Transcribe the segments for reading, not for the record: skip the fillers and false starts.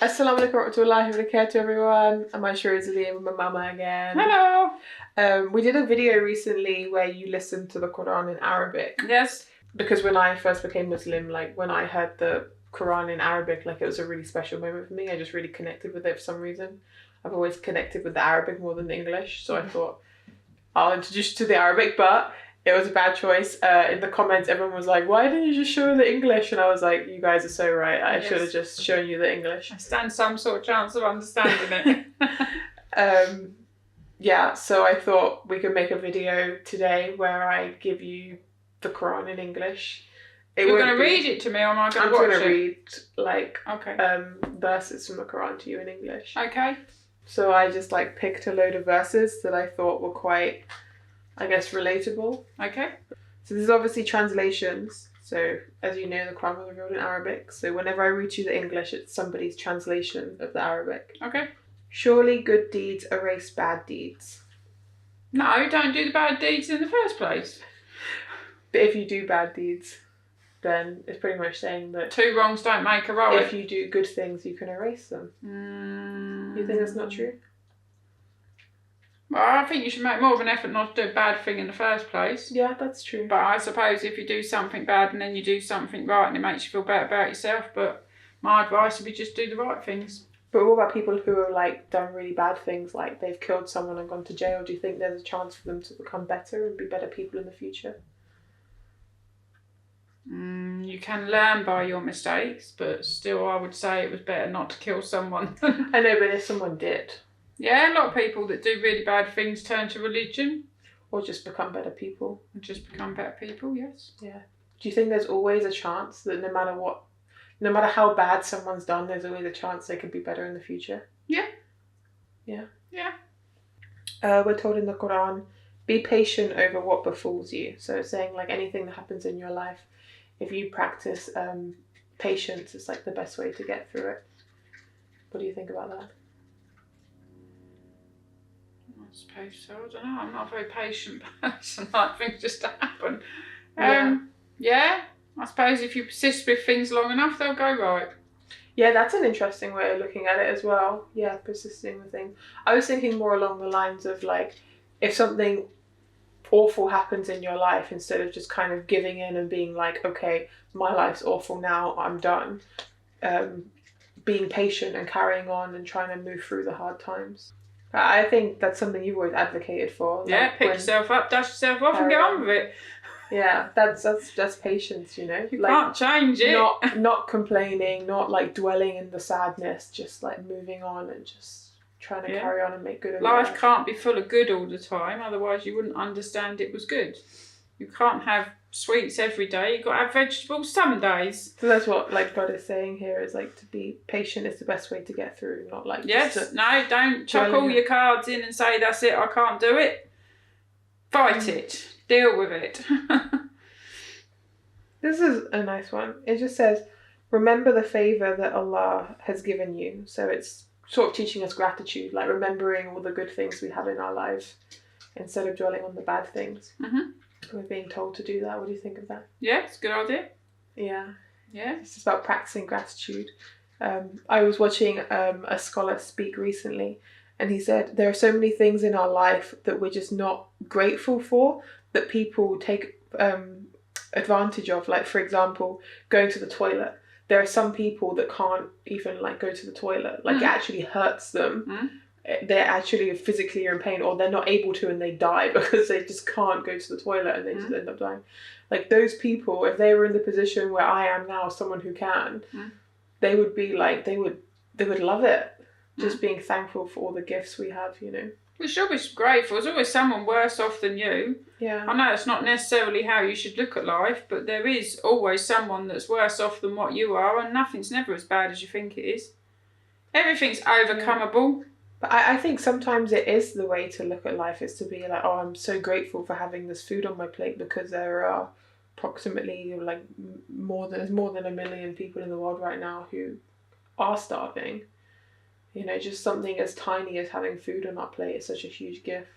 Assalamu alaikum warahmatullahi wabarakatuh everyone. I'm Aisha Rizali with my mama again. Hello. We did a video recently where you listened to the Quran in Arabic. Yes. Because when I first became Muslim, like when I heard the Quran in Arabic, like it was a really special moment for me. I just really connected with it for some reason. I've always connected with the Arabic more than the English, so I thought I'll introduce you to the Arabic, but it was a bad choice. In the comments, everyone was like, why didn't you just show the English? And I was like, you guys are so right. I should have just shown you the English. I stand some sort of chance of understanding it. Yeah, so I thought we could make a video today where I give you the Quran in English. You're going to read it to me or am I going to watch it? I'm going to read verses from the Quran to you in English. Okay. So I just picked a load of verses that I thought were quite, I guess, relatable. Okay. So this is obviously translations. So as you know, the Quran was revealed in Arabic. So whenever I read you the English, it's somebody's translation of the Arabic. Okay. Surely good deeds erase bad deeds. No, don't do the bad deeds in the first place. But if you do bad deeds, then it's pretty much saying that two wrongs don't make a right. If you do good things, you can erase them. You think that's not true? Well, I think you should make more of an effort not to do a bad thing in the first place. Yeah, that's true. But I suppose if you do something bad and then you do something right and it makes you feel better about yourself, but my advice would be just do the right things. But what about people who have done really bad things, like they've killed someone and gone to jail? Do you think there's a chance for them to become better and be better people in the future? You can learn by your mistakes, but still I would say it was better not to kill someone. I know, but if someone did. Yeah, a lot of people that do really bad things turn to religion. Or just become better people. And just become better people, yes. Yeah. Do you think there's always a chance that no matter how bad someone's done, there's always a chance they could be better in the future? Yeah. Yeah? Yeah. We're told in the Quran, be patient over what befalls you. So it's saying anything that happens in your life, if you practice patience, it's the best way to get through it. What do you think about that? I suppose so. I don't know. I'm not a very patient person. I like things just to happen. Yeah. I suppose if you persist with things long enough, they'll go right. Yeah, that's an interesting way of looking at it as well. Yeah, persisting with things. I was thinking more along the lines of if something awful happens in your life, instead of just kind of giving in and being okay, my life's awful now, I'm done. Being patient and carrying on and trying to move through the hard times. I think that's something you've always advocated for. Yeah, pick yourself up, dust yourself off and get on with it. Yeah, that's patience, you know. You can't change it. Not complaining, not dwelling in the sadness, just moving on and just trying to carry on and make good of life. Can't be full of good all the time, otherwise you wouldn't understand it was good. You can't have sweets every day, you've got to have vegetables some days. So that's what God is saying here, is to be patient is the best way to get through, not don't chuck all your cards in and say that's it, I can't do it. Fight it. Deal with it. This is a nice one. It just says, remember the favour that Allah has given you. So it's sort of teaching us gratitude, remembering all the good things we have in our lives instead of dwelling on the bad things. Mm-hmm. We're being told to do that. What do you think of that? Yeah, it's a good idea. Yeah. Yeah. It's just about practicing gratitude. I was watching a scholar speak recently, and he said there are so many things in our life that we're just not grateful for, that people take advantage of. For example, going to the toilet. There are some people that can't even go to the toilet. It actually hurts them. They're actually physically in pain, or they're not able to and they die because they just can't go to the toilet and they just end up dying. Those people, if they were in the position where I am now, someone who can, they would be they would love it. Just being thankful for all the gifts we have, you know. We should be grateful. There's always someone worse off than you. Yeah. I know it's not necessarily how you should look at life, but there is always someone that's worse off than what you are, and nothing's never as bad as you think it is. Everything's overcomeable. Yeah. But I think sometimes it is the way to look at life, is to be oh, I'm so grateful for having this food on my plate, because there are approximately more than 1 million people in the world right now who are starving. You know, just something as tiny as having food on our plate is such a huge gift.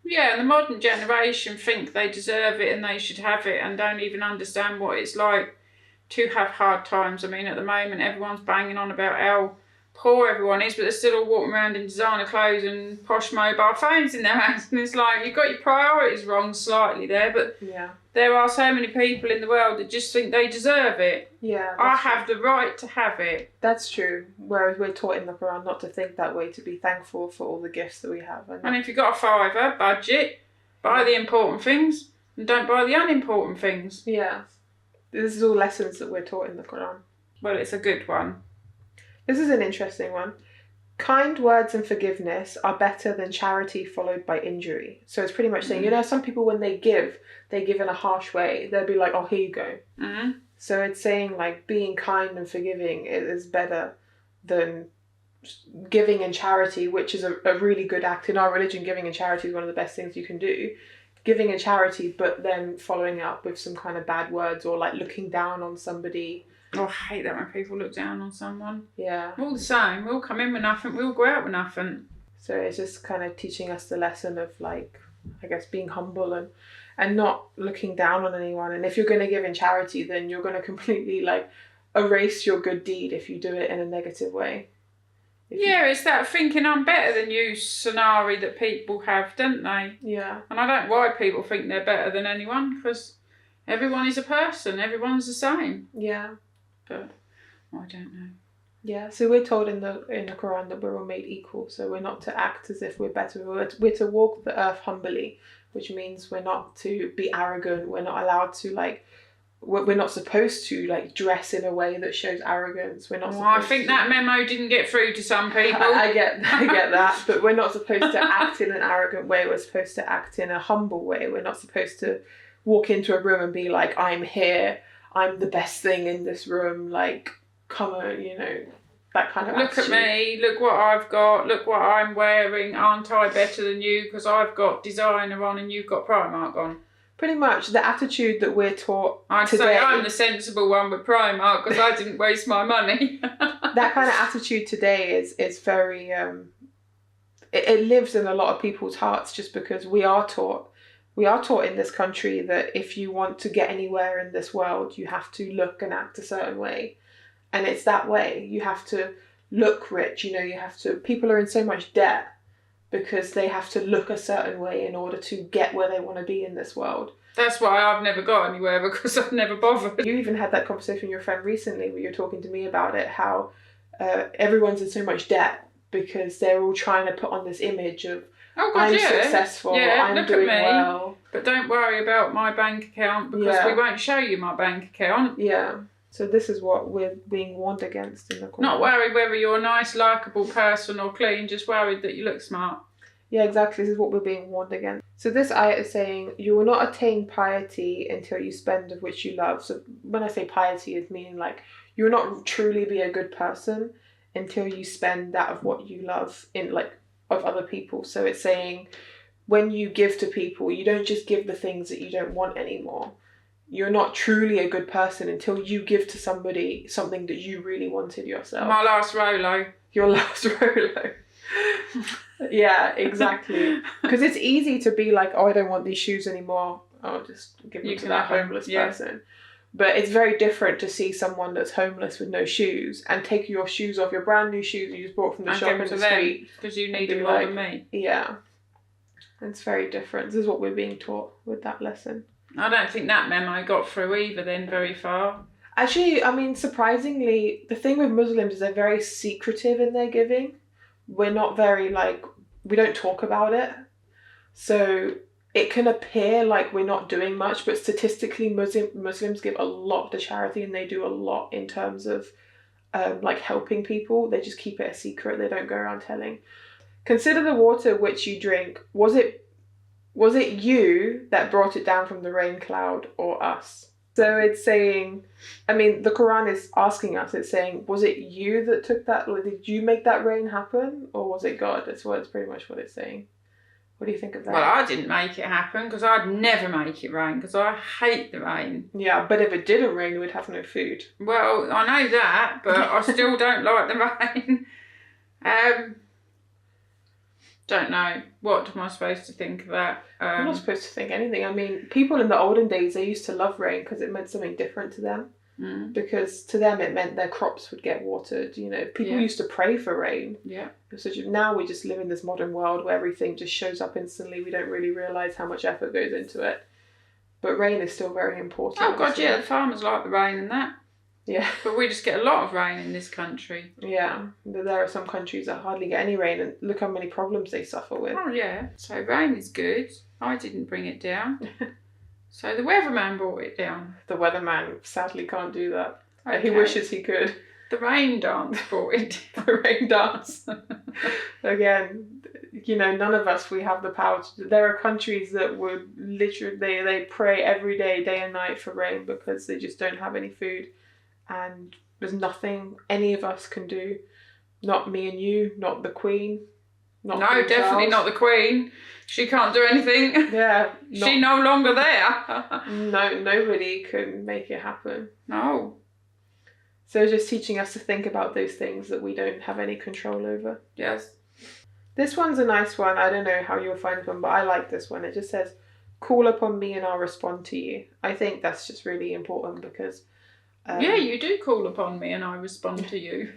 Yeah, and the modern generation think they deserve it and they should have it, and don't even understand what it's like to have hard times. I mean, at the moment, everyone's banging on about how poor everyone is, but they're still all walking around in designer clothes and posh mobile phones in their hands. And it's like, you've got your priorities wrong slightly there, but there are so many people in the world that just think they deserve it. Yeah. I have the right to have it. That's true. Whereas we're taught in the Quran not to think that way, to be thankful for all the gifts that we have. And if you've got a fiver budget, buy the important things and don't buy the unimportant things. Yeah. This is all lessons that we're taught in the Quran. Well, it's a good one. This is an interesting one. Kind words and forgiveness are better than charity followed by injury. So it's pretty much saying, you know, some people when they give in a harsh way. They'll be like, oh, here you go. Mm-hmm. So it's saying like being kind and forgiving is better than giving in charity, which is a really good act. In our religion, giving in charity is one of the best things you can do. Giving in charity, but then following up with some kind of bad words or like looking down on somebody. Oh, I hate that when people look down on someone. Yeah. We're all the same. We all come in with nothing. We all go out with nothing. So it's just kind of teaching us the lesson of like, I guess, being humble and not looking down on anyone. And if you're going to give in charity, then you're going to completely like erase your good deed if you do it in a negative way. It's that thinking I'm better than you scenario that people have, don't they? Yeah. And I don't know why people think they're better than anyone, because everyone is a person. Everyone's the same. Yeah. But I don't know. Yeah, so we're told in the Quran that we're all made equal, so we're not to act as if we're better. We're to walk the earth humbly, which means we're not to be arrogant. We're not allowed to like. We're not supposed to like dress in a way that shows arrogance. We're not. I think that memo didn't get through to some people. I get that, but we're not supposed to act in an arrogant way. We're supposed to act in a humble way. We're not supposed to walk into a room and be like, "I'm here. I'm the best thing in this room." Like, come on, you know, that kind of look attitude. at me. Look what I've got. Look what I'm wearing. Aren't I better than you because I've got designer on and you've got Primark on? Pretty much the attitude that we're taught I'd today. say I'm the sensible one with Primark because I didn't waste my money. That kind of attitude today is very it lives in a lot of people's hearts, just because we are taught in this country that if you want to get anywhere in this world, you have to look and act a certain way, and it's that way. You have to look rich, you know. You have to. People are in so much debt because they have to look a certain way in order to get where they want to be in this world. That's why I've never got anywhere, because I've never bothered. You even had that conversation with your friend recently where you were talking to me about it, how everyone's in so much debt because they're all trying to put on this image of I'm successful, I'm doing well. But don't worry about my bank account because we won't show you my bank account. Yeah. So this is what we're being warned against in the Quran. Not worried whether you're a nice, likeable person or clean, just worried that you look smart. Yeah, exactly. This is what we're being warned against. So this ayat is saying, you will not attain piety until you spend of which you love. So when I say piety, it's meaning like you will not truly be a good person until you spend that of what you love in like of other people. So it's saying when you give to people, you don't just give the things that you don't want anymore. You're not truly a good person until you give to somebody something that you really wanted yourself. My last Rolo. Your last Rolo. Yeah, exactly. Because it's easy to be like, oh, I don't want these shoes anymore. I'll just give them to that homeless person. But it's very different to see someone that's homeless with no shoes and take your shoes off, your brand new shoes you just bought from the shop in the street. Because you need them more than me. Yeah. It's very different. This is what we're being taught with that lesson. I don't think that memo got through either then very far. Actually, I mean, surprisingly, the thing with Muslims is they're very secretive in their giving. We're not very, like, we don't talk about it. So it can appear like we're not doing much, but statistically Muslims give a lot to charity and they do a lot in terms of like helping people. They just keep it a secret. They don't go around telling. Consider the water which you drink. Was it you that brought it down from the rain cloud or us? So it's saying, I mean, the Quran is asking us, it's saying, was it you that took that, or did you make that rain happen, or was it God? That's pretty much what it's saying. What do you think of that? Well, I didn't make it happen because I'd never make it rain because I hate the rain. Yeah, but if it didn't rain, we'd have no food. Well, I know that, but I still don't like the rain. Don't know. What am I supposed to think of that? I'm not supposed to think anything. I mean, people in the olden days, they used to love rain because it meant something different to them. because to them it meant their crops would get watered. You know, people used to pray for rain. Yeah. So now we just live in this modern world where everything just shows up instantly. We don't really realise how much effort goes into it. But rain is still very important. Oh God, yeah, the farmers like the rain and that. Yeah. But we just get a lot of rain in this country. Yeah, but there are some countries that hardly get any rain, and look how many problems they suffer with. Oh yeah, so rain is good. I didn't bring it down. So the weatherman brought it down. The weatherman sadly can't do that. Okay. He wishes he could. The rain dance brought it down. The rain dance. Again, you know, none of us, we have the power to. There are countries that would literally, they pray every day, day and night for rain because they just don't have any food. And there's nothing any of us can do. Not me and you, not the Queen. No, definitely not the Queen. She can't do anything. Yeah. She's no longer there. No, nobody can make it happen. No. So it's just teaching us to think about those things that we don't have any control over. Yes. This one's a nice one. I don't know how you'll find one, but I like this one. It just says, call upon me and I'll respond to you. I think that's just really important because... yeah, you do call upon me and I respond to you.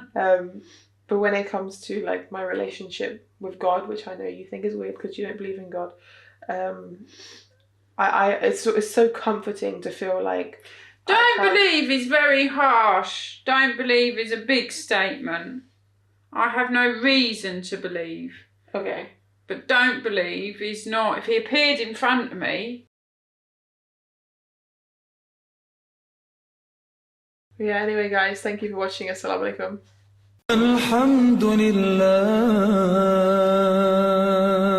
But when it comes to like my relationship with God, which I know you think is weird because you don't believe in God, it's so comforting to feel like... Don't believe is very harsh. Don't believe is a big statement. I have no reason to believe. Okay. But don't believe is not... If he appeared in front of me... Yeah, anyway guys, thank you for watching. Assalamu alaikum. alhamdulillah.